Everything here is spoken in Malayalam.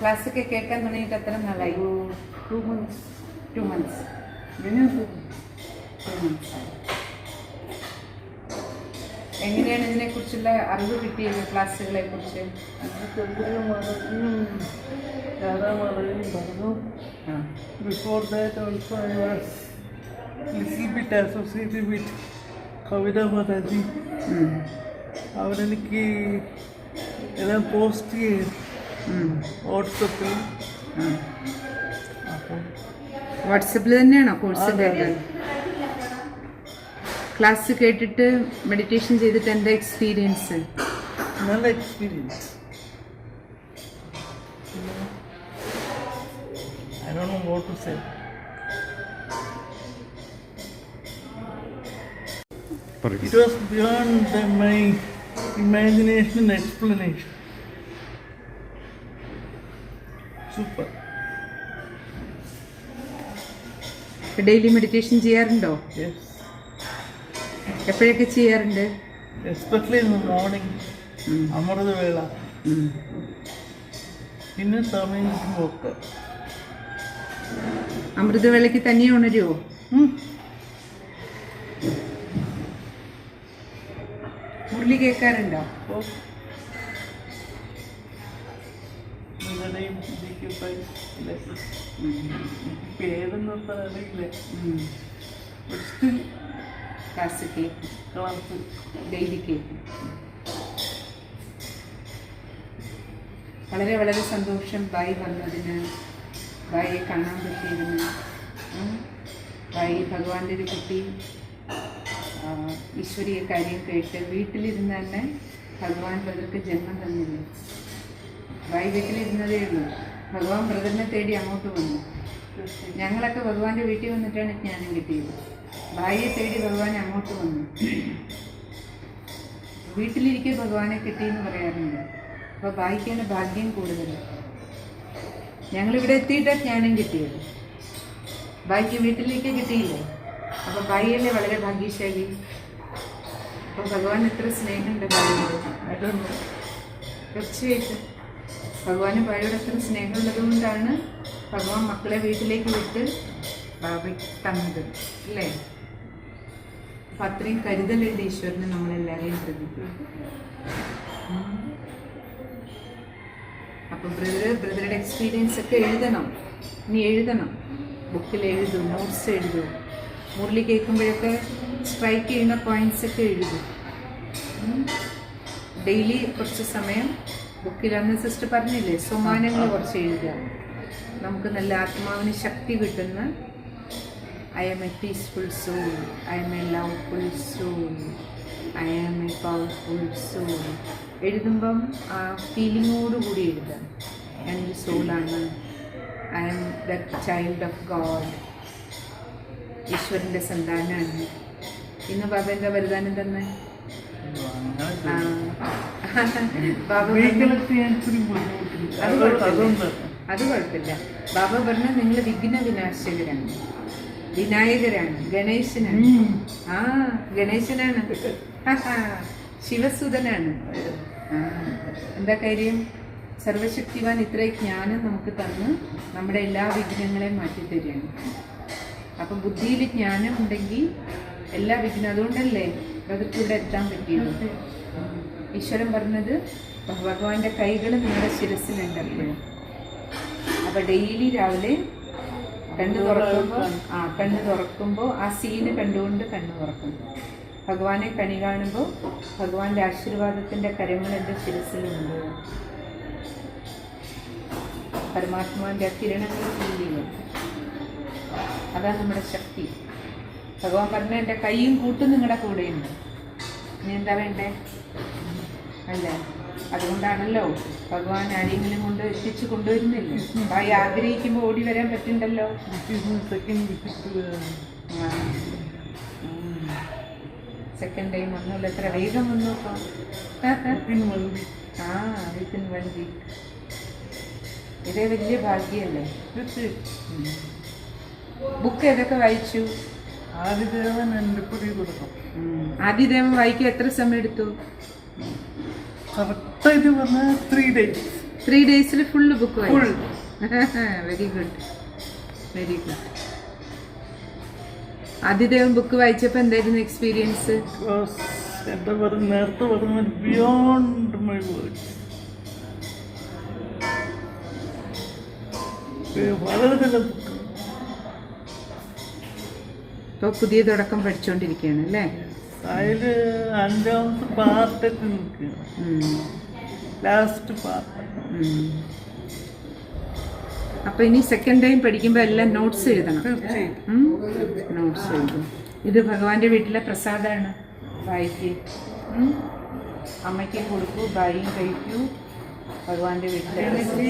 ക്ലാസ്സൊക്കെ കേൾക്കാൻ തുടങ്ങിയിട്ട് എത്ര നാളായി? 2 months. 2 months. Many 2 months ആയി. എങ്ങനെയാണ് ഇതിനെക്കുറിച്ചുള്ള അറിവ് കിട്ടിയത്? ക്ലാസ്സുകളെ കുറിച്ച് Before that also I was little bit associated with Kavita Mataji. അവരെനിക്ക് എല്ലാം പോസ്റ്റ് ചെയ്യും വാട്സപ്പിൽ. അപ്പം വാട്സപ്പിൽ തന്നെയാണോ കോഴ്സ് കേട്ടത്? ക്ലാസ് കേട്ടിട്ട് മെഡിറ്റേഷൻ ചെയ്തിട്ട് എന്താ എക്സ്പീരിയൻസ്? നല്ല experience. I don't know what to say. It was beyond my imagination and explanation. Super. Daily meditation ചെയ്യാറുണ്ടോ? Yes. എപ്പോഴൊക്കെ ചെയ്യാറുണ്ട്? Especially in the morning. Amrita വേള. പിന്നെ സമയം നോക്ക്. അമൃതവേളയ്ക്ക് തനിയെ ഉണരുമോ? മുരളി കേൾക്കാറുണ്ടോ? പേരൊന്നും അറിയില്ല. ക്ലാസ് കേൾക്കും, ഡെയിലി കേൾക്കും. വളരെ വളരെ സന്തോഷം ബായി വന്നതിന്, ബായിയെ കാണാൻ പറ്റിയതിന്. ബായി ഭഗവാന്റെ ഒരു കുട്ടി ഈശ്വരീയ കാര്യം കേട്ട് വീട്ടിലിരുന്ന് തന്നെ ഭഗവാൻ ബ്രദർക്ക് ജന്മം തന്നില്ല. ബായി വീട്ടിലിരുന്നതേ ഉള്ളൂ. ഭഗവാൻ ബ്രദറിനെ തേടി അങ്ങോട്ട് വന്നു. ഞങ്ങളൊക്കെ ഭഗവാന്റെ വീട്ടിൽ വന്നിട്ടാണ് ജ്ഞാനം കിട്ടിയത്. ബായിയെ തേടി ഭഗവാൻ അങ്ങോട്ട് വന്നു. വീട്ടിലിരിക്കെ ഭഗവാനെ കിട്ടിയെന്ന് പറയാറുണ്ട്. അപ്പോൾ ബായിക്കാണ് ഭാഗ്യം കൂടുതൽ. ഞങ്ങളിവിടെ എത്തിയിട്ടാണ് ജ്ഞാനം കിട്ടിയത്. ബായിക്ക് വീട്ടിലേക്ക് കിട്ടിയില്ലേ? അപ്പോൾ ബായിയല്ലേ വളരെ ഭാഗ്യശാലി. അപ്പോൾ ഭഗവാൻ എത്ര സ്നേഹമുണ്ട് ബായിയോട്. തീർച്ചയായിട്ടും ഭഗവാന് ബായിയോട് എത്ര സ്നേഹമുള്ളത് കൊണ്ടാണ് ഭഗവാൻ മക്കളെ വീട്ടിലേക്ക് വിട്ട് ബാബയ്ക്ക് തന്നത് അല്ലേ? അപ്പം അത്രയും കരുതലുണ്ട് ഈശ്വരന് നമ്മളെല്ലാവരെയും ശ്രദ്ധിക്കും. അപ്പോൾ ബ്രദറുടെ എക്സ്പീരിയൻസ് ഒക്കെ എഴുതണം. ഇനി എഴുതണം, ബുക്കിൽ എഴുതൂ, നോട്ട്സ് എഴുതൂ. മുരളി കേൾക്കുമ്പോഴൊക്കെ സ്ട്രൈക്ക് ചെയ്യുന്ന പോയിന്റ്സ് ഒക്കെ എഴുതൂ. ഡെയിലി കുറച്ച് സമയം ബുക്കിൽ, അന്ന് സിസ്റ്റർ പറഞ്ഞില്ലേ, സോമാനങ്ങൾ കുറച്ച് എഴുതുക. നമുക്ക് നല്ല ആത്മാവിന് ശക്തി കിട്ടുന്ന I am a peaceful soul, I am a loveful soul, I am a powerful soul. എഴുതുമ്പം ആ ഫീലിങ്ങോടുകൂടി എഴുതാം. ഞാനൊരു സോളാണ്, I am the child of God, ഈശ്വരൻ്റെ സന്താനമാണ്. ഇന്ന് ബാബ എന്താ വരദാനം തന്നെ? അത് കുഴപ്പമില്ല. ബാബ പറഞ്ഞ നിങ്ങൾ വിഘ്ന വിനാശകരാണ്, വിനായകരാണ്, ഗണേശനാണ്. ഗണേശനാണ്, ശിവസുതനാണ്. എന്താ കാര്യം? സർവശക്തിവാൻ ഇത്രയും ജ്ഞാനം നമുക്ക് തന്ന് നമ്മുടെ എല്ലാ വിഘ്നങ്ങളെയും മാറ്റിത്തരികയാണ്. അപ്പം ബുദ്ധിയിൽ ജ്ഞാനം ഉണ്ടെങ്കിൽ എല്ലാ വിഘ്നം, അതുകൊണ്ടല്ലേ അതൊക്കെ ഇവിടെ എത്താൻ പറ്റിയത്. ഈശ്വരൻ പറഞ്ഞത് ഭഗവാന്റെ കൈകൾ നിങ്ങളുടെ ശിരസിലുണ്ട് എപ്പോഴും. അപ്പം ഡെയിലി രാവിലെ കണ്ണ് തുറക്കുമ്പോൾ ആ സീന് കണ്ടുകൊണ്ട് കണ്ണ് തുറക്കും. ഭഗവാനെ കണി കാണുമ്പോൾ ഭഗവാന്റെ ആശീർവാദത്തിൻ്റെ കരങ്ങൾ എൻ്റെ ശിരസിലുണ്ട്. പരമാത്മാവിൻ്റെ കിരണങ്ങൾ ഫീൽ ചെയ്യും. അതാണ് നമ്മുടെ ശക്തി. ഭഗവാൻ പറഞ്ഞ എൻ്റെ കൈയും കൂട്ടും നിങ്ങളുടെ കൂടെയുണ്ട്. ഇനി എന്താ വേണ്ടേ? അല്ലേ? അതുകൊണ്ടാണല്ലോ ഭഗവാൻ ആരെങ്കിലും കൊണ്ട് എത്തിച്ച് കൊണ്ടുവരുന്നില്ല. ബായി ആഗ്രഹിക്കുമ്പോൾ ഓടി വരാൻ പറ്റുന്നുണ്ടല്ലോ. സെക്കൻഡ് ടൈം വന്നല്ലോ. എത്ര വേഗം വന്നു. Within 1 week. ഇതേ വലിയ ഭാഗ്യല്ലേ? ബുക്ക് ഏതൊക്കെ വായിച്ചു? ആദിദേവൻ ആദിദേവൻ വായിക്കാൻ എത്ര സമയം എടുത്തു? കറക്റ്റായിട്ട് പറഞ്ഞാൽ 3 days. 3 days full book Full. വായിച്ചു. Very good, very good. ആദ്യദേവൻ ബുക്ക് വായിച്ചപ്പോൾ എന്തായിരുന്നു എക്സ്പീരിയൻസ്? Because എന്താ പറയുക, നേരത്തെ പറഞ്ഞ ബിയോണ്ട് മൈ വേർഡ്സ്. വളരെ നല്ല ബുക്ക്. ഇപ്പോൾ പുതിയ തുടക്കം പഠിച്ചുകൊണ്ടിരിക്കുകയാണ് അല്ലേ? അതിൽ 5ാമത്തെ പാർട്ടൊക്കെ നിൽക്കുകയാണ്, ലാസ്റ്റ് പാർട്ട്. അപ്പൊ ഇനി സെക്കൻഡ് ടൈം പഠിക്കുമ്പോൾ എല്ലാം നോട്ട്സ് എഴുതണം. തീർച്ചയായും. നോട്ട്സ് എഴുതും. ഇത് ഭഗവാന്റെ വീട്ടിലെ പ്രസാദമാണ്. വായിക്ക്, അമ്മയ്ക്ക് കൊടുക്കൂ, ഭാര്യയും കഴിക്കൂ. ഭഗവാന്റെ വീട്ടിലെ